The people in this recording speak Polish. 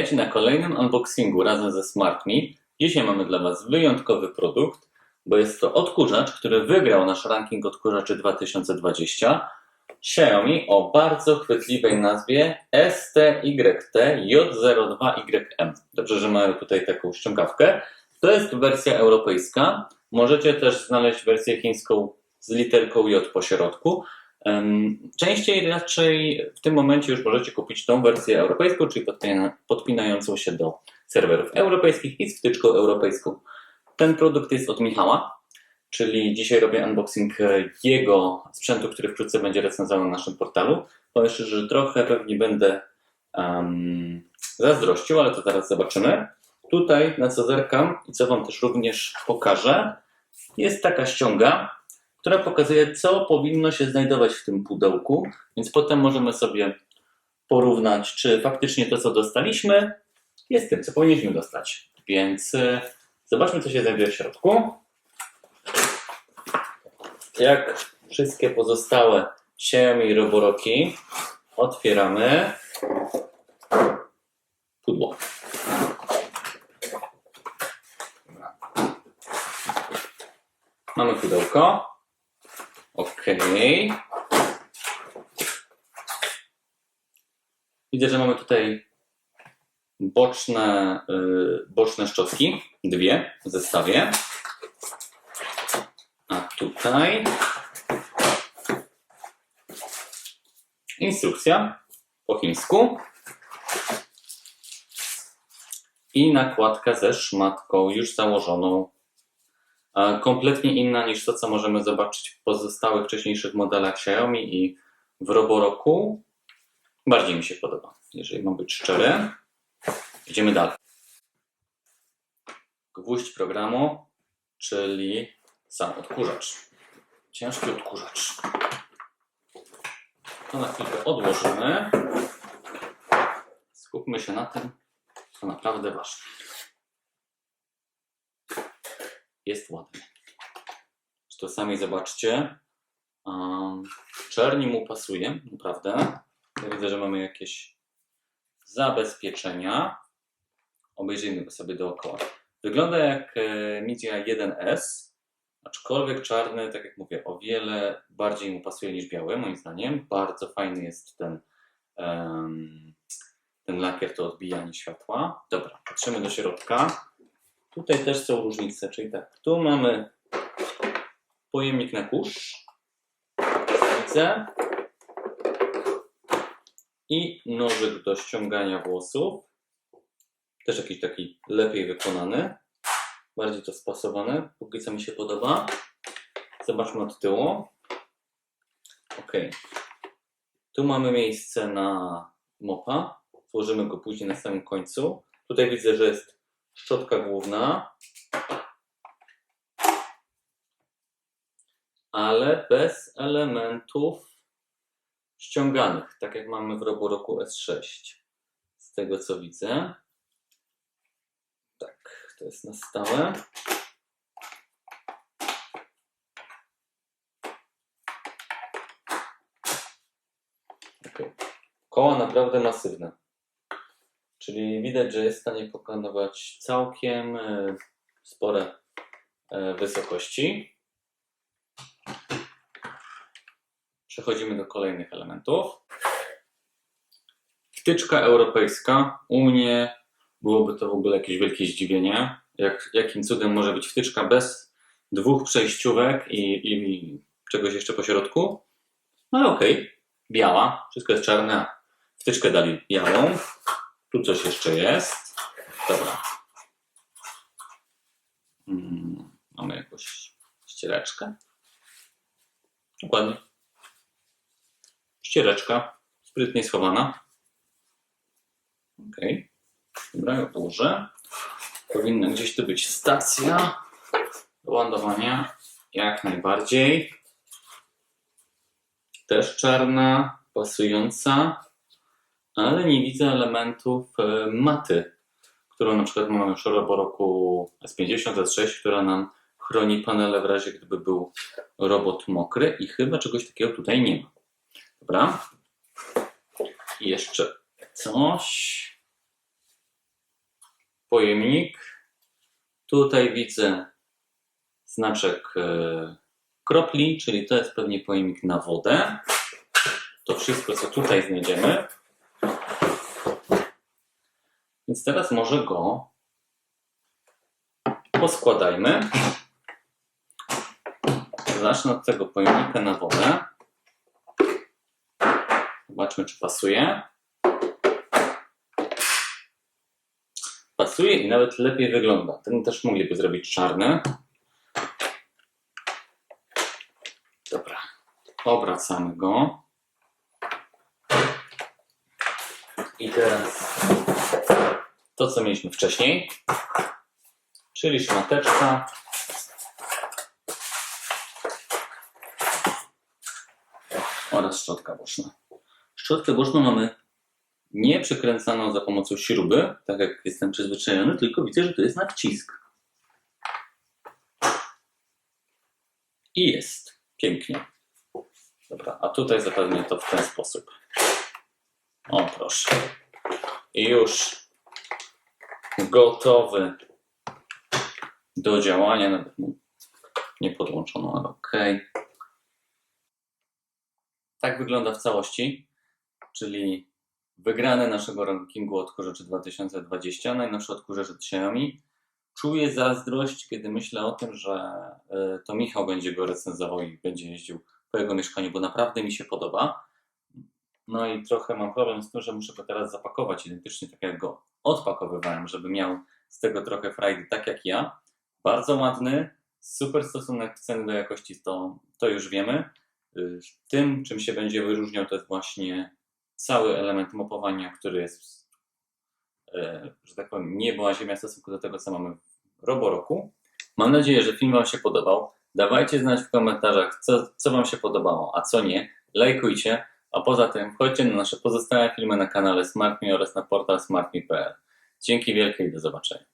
Witajcie na kolejnym unboxingu razem ze SmartMe. Dzisiaj mamy dla Was wyjątkowy produkt, bo jest to odkurzacz, który wygrał nasz ranking odkurzaczy 2020. Xiaomi o bardzo chwytliwej nazwie STYT-J02YM. Dobrze, że mają tutaj taką ściągawkę. To jest wersja europejska. Możecie też znaleźć wersję chińską z literką J po środku. Częściej raczej w tym momencie już możecie kupić tą wersję europejską, czyli podpinającą się do serwerów europejskich i z wtyczką europejską. Ten produkt jest od Michała, czyli dzisiaj robię unboxing jego sprzętu, który wkrótce będzie recenzowany na naszym portalu. Powiem szczerze, że trochę pewnie będę zazdrościł, ale to zaraz zobaczymy. Tutaj, na co zerkam i co Wam też również pokażę, jest taka ściąga, która pokazuje, co powinno się znajdować w tym pudełku, więc potem możemy sobie porównać, czy faktycznie to, co dostaliśmy, jest tym, co powinniśmy dostać. Więc zobaczmy, co się znajduje w środku. Jak wszystkie pozostałe Xiaomi Roboroki, otwieramy pudło. Mamy pudełko. OK. Widzę, że mamy tutaj boczne szczotki, dwie w zestawie. A tutaj instrukcja po chińsku i nakładka ze szmatką już założoną. Kompletnie inna niż to, co możemy zobaczyć w pozostałych wcześniejszych modelach Xiaomi i w Roboroku. Bardziej mi się podoba, jeżeli mam być szczery. Idziemy dalej. Gwóźdź programu, czyli sam odkurzacz. Ciężki odkurzacz. To na chwilkę odłożymy. Skupmy się na tym, co naprawdę ważne. Jest ładny. To sami zobaczcie. Czerni mu pasuje, naprawdę. Ja widzę, że mamy jakieś zabezpieczenia. Obejrzyjmy go sobie dookoła. Wygląda jak Media 1S, aczkolwiek czarny, tak jak mówię, o wiele bardziej mu pasuje niż biały, moim zdaniem. Bardzo fajny jest ten lakier, to odbijanie światła. Dobra, patrzymy do środka. Tutaj też są różnice, czyli tak, tu mamy pojemnik na kurz, widzę, i nożyk do ściągania włosów, też jakiś taki lepiej wykonany, bardziej to spasowane, póki co mi się podoba. Zobaczmy od tyłu. OK. Tu mamy miejsce na mopa, włożymy go później na samym końcu. Tutaj widzę, że jest szczotka główna, ale bez elementów ściąganych, tak jak mamy w Roboroku S6. Z tego co widzę. Tak, to jest na stałe. Okay. Koła naprawdę masywne. Czyli widać, że jest w stanie pokonywać całkiem spore wysokości. Przechodzimy do kolejnych elementów. Wtyczka europejska. U mnie byłoby to w ogóle jakieś wielkie zdziwienie. Jakim cudem może być wtyczka bez dwóch przejściówek i czegoś jeszcze po środku? Ale okej. Biała. Wszystko jest czarne. Wtyczkę dali białą. Tu coś jeszcze jest. Dobra. Mamy jakąś ściereczkę. Dokładnie. Ściereczka. Sprytnie schowana. OK. Dobra, ją położę. Powinna gdzieś tu być stacja do ładowania. Jak najbardziej. Też czarna, pasująca. Ale nie widzę elementów maty, którą na przykład mamy w Roboroku S50, S6, która nam chroni panele w razie gdyby był robot mokry i chyba czegoś takiego tutaj nie ma. Dobra. I jeszcze coś. pojemnik. Tutaj widzę znaczek kropli, czyli to jest pewnie pojemnik na wodę. To wszystko, co tutaj znajdziemy. Więc teraz może go poskładajmy. Zacznę od tego pojemnika na wodę. Zobaczmy, czy pasuje. Pasuje i nawet lepiej wygląda. Ten też mogliby zrobić czarny. Dobra, obracamy go. I teraz to, co mieliśmy wcześniej, czyli szmateczka. Oraz szczotka boczna. Szczotkę boczną mamy nie przekręcaną za pomocą śruby, tak jak jestem przyzwyczajony, tylko widzę, że to jest na wcisk. I jest. Pięknie. Dobra, a tutaj zapewnię to w ten sposób. O, proszę. I już gotowy do działania. Nawet mu nie podłączono, ale ok. Tak wygląda w całości, czyli wygrane naszego rankingu odkurzaczy 2020, najnowsze odkurzacze Xiaomi. Czuję zazdrość, kiedy myślę o tym, że to Michał będzie go recenzował i będzie jeździł po jego mieszkaniu, bo naprawdę mi się podoba. No i trochę mam problem z tym, że muszę go teraz zapakować identycznie tak jak go odpakowywałem, żeby miał z tego trochę frajdy tak jak ja. Bardzo ładny, super stosunek ceny do jakości, to już wiemy. Tym, czym się będzie wyróżniał, to jest właśnie cały element mopowania, który jest, że tak powiem, niebo a ziemia w stosunku do tego, co mamy w Roboroku. Mam nadzieję, że film Wam się podobał. Dawajcie znać w komentarzach, co Wam się podobało, a co nie. Lajkujcie, a poza tym wchodźcie na nasze pozostałe filmy na kanale SmartMe oraz na portal smartme.pl. Dzięki wielkie i do zobaczenia.